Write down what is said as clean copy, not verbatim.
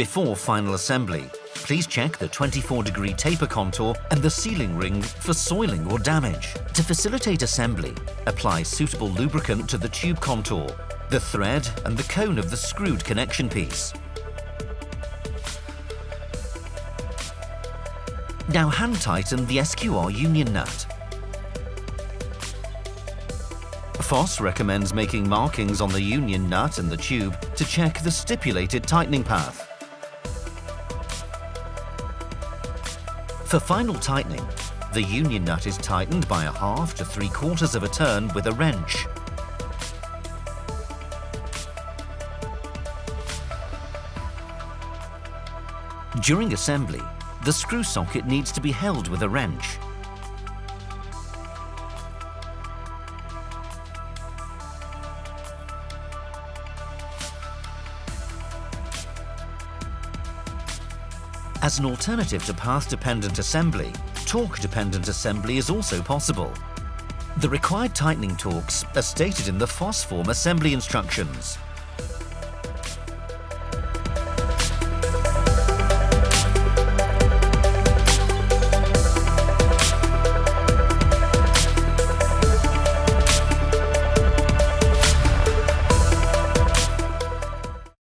Before final assembly, please check the 24-degree taper contour and the sealing ring for soiling or damage. To facilitate assembly, apply suitable lubricant to the tube contour, the thread and the cone of the screwed connection piece. Now hand tighten the SQR union nut. VOSS recommends making markings on the union nut and the tube to check the stipulated tightening path. For final tightening, the union nut is tightened by 1/2 to 3/4 of a turn with a wrench. During assembly, the screw socket needs to be held with a wrench. As an alternative to path-dependent assembly, torque-dependent assembly is also possible. The required tightening torques are stated in the VOSSForm assembly instructions.